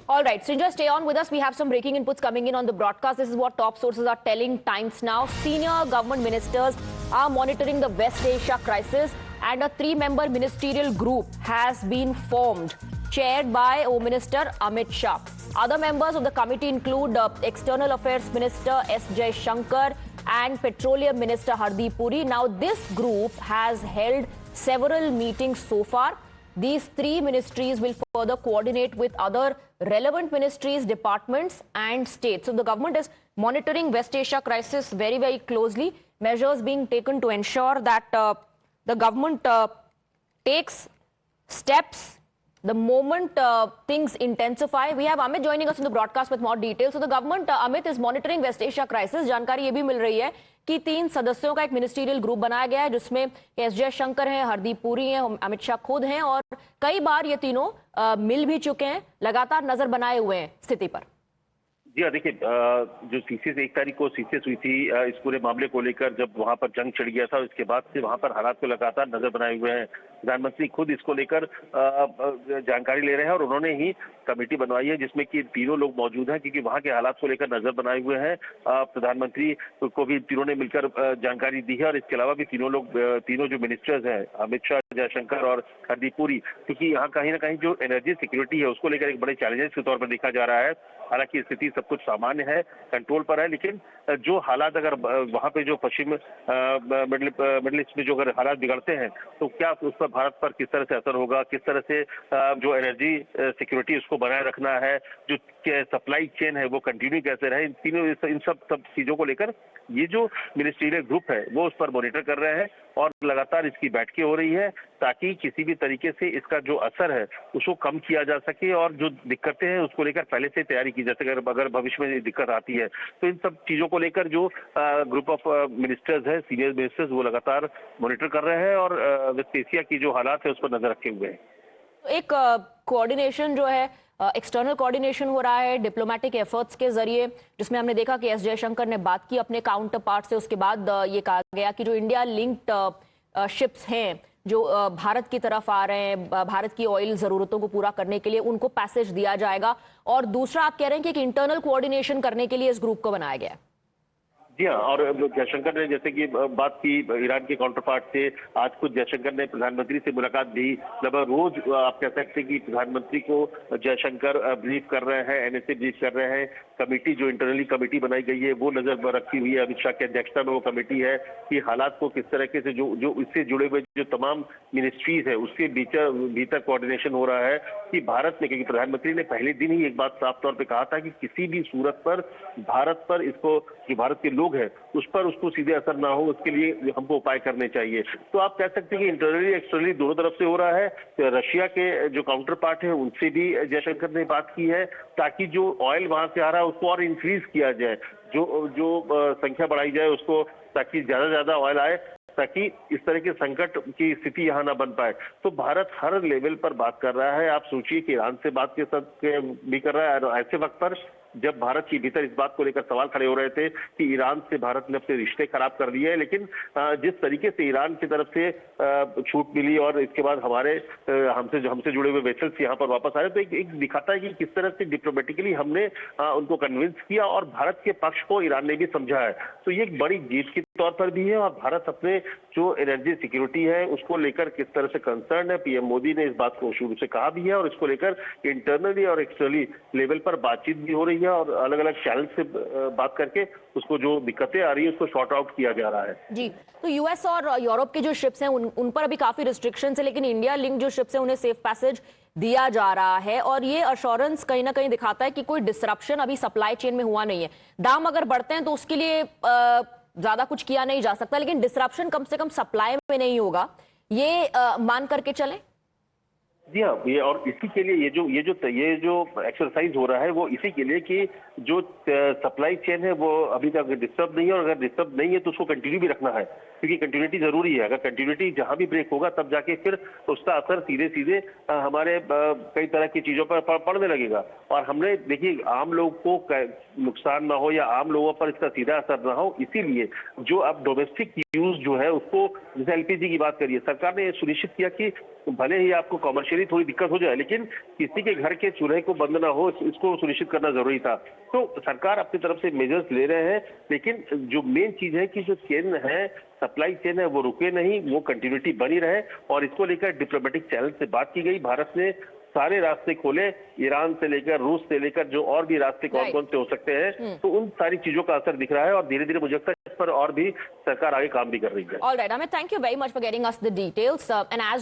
All right, so just stay on with us. We have some breaking inputs coming in on the broadcast. This is what top sources are telling Times Now. Senior government ministers are monitoring the West Asia crisis, and a 3-member ministerial group has been formed, chaired by Home Minister Amit Shah. Other members of the committee include External Affairs Minister S. Jaishankar and Petroleum Minister Hardeep Puri. Now, this group has held several meetings so far. These 3 ministries will further coordinate with other relevant ministries, departments and states. So the government is monitoring West Asia crisis very, very closely. Measures being taken to ensure that the government takes steps the moment things intensify. We have Amit joining us in the broadcast with more details. So the government, Amit, is monitoring West Asia crisis. जानकारी ये भी मिल रही है कि 3 सदस्यों का एक ministerial group बनाया गया है, जिसमें एस जयशंकर हैं, हरदीप पुरी हैं, अमित शाह खुद हैं, और कई बार ये तीनों मिल भी चुके हैं, लगातार नजर बनाए हुए हैं स्थिति पर। जी हाँ, देखिए, जो सीसीएस 1 तारीख को सीसीएस हुई थी, इस पूरे मामले को लेकर जब वहां पर जंग छिड़ गया था, उसके बाद से वहां पर हालात को लगातार नजर बनाए हुए हैं। प्रधानमंत्री खुद इसको लेकर जानकारी ले रहे हैं और उन्होंने ही कमेटी बनवाई है जिसमें कि तीनों लोग मौजूद हैं, क्योंकि वहां के हालात को लेकर नजर बनाए हुए हैं। प्रधानमंत्री को भी तीनों ने मिलकर जानकारी दी है, और इसके अलावा भी तीनों जो मिनिस्टर्स हैं, अमित शाह, जयशंकर और हरदीप पुरी, क्योंकि यहाँ कहीं ना कहीं जो एनर्जी सिक्योरिटी है उसको लेकर एक बड़े चैलेंजेस के तौर पर देखा जा रहा है। हालांकि स्थिति सब कुछ सामान्य है, कंट्रोल पर है, लेकिन जो हालात अगर वहां पे जो पश्चिम मिडिल ईस्ट में जो अगर हालात बिगड़ते हैं तो क्या उस पर भारत पर किस तरह से असर होगा, किस तरह से जो एनर्जी सिक्योरिटी उसको बनाए रखना है, जो सप्लाई चेन है वो कंटिन्यू कैसे रहे, इन सब चीजों को लेकर ये जो मिनिस्ट्रियल ग्रुप है वो उस पर मॉनिटर कर रहे हैं और लगातार इसकी बैठकें हो रही है, ताकि किसी भी तरीके से इसका जो असर है उसको कम किया जा सके और जो दिक्कतें हैं उसको लेकर पहले से तैयारी की जा सके। अगर भविष्य में दिक्कत आती है तो इन सब चीजों को लेकर जो ग्रुप ऑफ मिनिस्टर्स है, सीनियर मिनिस्टर्स, वो लगातार मॉनिटर कर रहे हैं और वेस्ट एशिया की जो हालात है उस पर नजर रखे हुए हैं। एक कोऑर्डिनेशन जो है, एक्सटर्नल कोऑर्डिनेशन हो रहा है डिप्लोमेटिक एफर्ट्स के जरिए, जिसमें हमने देखा कि एस जयशंकर ने बात की अपने काउंटर पार्ट से। उसके बाद ये कहा गया कि जो इंडिया लिंक्ड शिप्स हैं जो भारत की तरफ आ रहे हैं, भारत की ऑयल जरूरतों को पूरा करने के लिए उनको पैसेज दिया जाएगा। और दूसरा, आप कह रहे हैं कि एक इंटरनल कोऑर्डिनेशन करने के लिए इस ग्रुप को बनाया गया है। जी हाँ, और जयशंकर ने जैसे कि बात की ईरान के काउंटर पार्ट से, आज खुद जयशंकर ने प्रधानमंत्री से मुलाकात भी, लगभग रोज आप कह सकते हैं कि प्रधानमंत्री को जयशंकर ब्रीफ कर रहे हैं, एनएसए ब्रीफ कर रहे हैं। कमेटी जो इंटरनली कमेटी बनाई गई है वो नजर रखी हुई है, अमित शाह की अध्यक्षता में वो कमेटी है कि हालात को किस तरीके से जो इससे जुड़े हुए जो तमाम मिनिस्ट्रीज है उसके भीतर कोऑर्डिनेशन हो रहा है कि भारत में, क्योंकि प्रधानमंत्री ने पहले दिन ही एक बात साफ तौर पर कहा था कि किसी भी सूरत पर भारत पर इसको, जो भारत के लोग है उस पर उसको सीधे असर ना हो, उसके लिए हमको उपाय करने चाहिए। तो आप कह सकते हैं कि इंटरनली एक्सटर्नली दोनों तरफ से हो रहा है। तो रशिया के जो काउंटर पार्ट है उनसे भी जयशंकर ने बात की है, ताकि जो ऑयल वहां से आ रहा है उसको और इंक्रीज किया जाए, जो संख्या बढ़ाई जाए उसको, ताकि ज्यादा से ज्यादा ऑयल आए, ताकि इस तरह के संकट की स्थिति यहाँ ना बन पाए। तो भारत हर लेवल पर बात कर रहा है। आप सोचिए कि ईरान से बात के साथ भी कर रहा है, और ऐसे वक्त पर जब भारत के भीतर इस बात को लेकर सवाल खड़े हो रहे थे कि ईरान से भारत ने अपने रिश्ते खराब कर दिए हैं, लेकिन जिस तरीके से ईरान की तरफ से छूट मिली और इसके बाद हमसे जुड़े हुए वेसल्स यहाँ पर वापस आए, तो एक दिखाता है कि किस तरह से डिप्लोमेटिकली हमने उनको कन्विंस किया और भारत के पक्ष को ईरान ने भी समझा है। तो ये एक बड़ी जीत के तौर पर भी है, और भारत अपने जो एनर्जी सिक्योरिटी है उसको लेकर किस तरह से कंसर्न है, पीएम मोदी ने इस बात को शुरू से कहा भी है, और इसको लेकर इंटरनली और एक्सटर्नली लेवल पर बातचीत भी हो रही है, और अलग अलग चैनल से बात करके उसको जो दिक्कतें आ रही है उसको सॉर्ट आउट किया जा रहा है। जी, तो यूएस और यूरोप के जो शिप्स हैं उन पर अभी काफी रिस्ट्रिक्शंस है, लेकिन इंडिया लिंक जो शिप्स हैं उन्हें सेफ पैसेज दिया जा रहा है, और ये अश्योरेंस कहीं ना कहीं दिखाता है कि कोई डिसरप्शन अभी सप्लाई चेन में हुआ नहीं है। दाम अगर बढ़ते हैं तो उसके लिए ज्यादा कुछ किया नहीं जा सकता, लेकिन डिसरप्शन कम से कम सप्लाई में नहीं होगा, ये मान करके चलें। जी हाँ, ये और इसी के लिए ये जो एक्सरसाइज हो रहा है वो इसी के लिए कि जो सप्लाई चेन है वो अभी तक डिस्टर्ब नहीं है, और अगर डिस्टर्ब नहीं है तो उसको कंटिन्यू भी रखना है, क्योंकि कंटिन्यूटी जरूरी है। अगर कंटिन्यूटी जहां भी ब्रेक होगा तब जाके फिर उसका असर सीधे हमारे कई तरह की चीजों पर पड़ने लगेगा। और हमने देखिए, आम लोगों को नुकसान ना हो या आम लोगों पर इसका सीधा असर ना हो, इसीलिए जो अब डोमेस्टिक यूज जो है उसको, जैसे एलपीजी की बात करिए, सरकार ने सुनिश्चित किया कि भले ही आपको कॉमर्शियली थोड़ी दिक्कत हो जाए, लेकिन किसी के घर के चूल्हे को बंद ना हो, इसको सुनिश्चित करना जरूरी था। तो सरकार अपनी तरफ से मेजर्स ले रहे हैं, लेकिन जो मेन चीज है कि जो चेन है, सप्लाई चेन है, वो रुके नहीं, वो कंटिन्यूटी बनी रहे, और इसको लेकर डिप्लोमेटिक चैनल से बात की गई। भारत ने सारे रास्ते खोले, ईरान से लेकर, रूस से लेकर, जो और भी रास्ते कौन कौन से हो सकते हैं, तो उन सारी चीजों का असर दिख रहा है, और धीरे धीरे मुझे लगता है इस पर और भी सरकार आगे काम भी कर रही है। All right, Amit, thank you very much for getting us the details. And as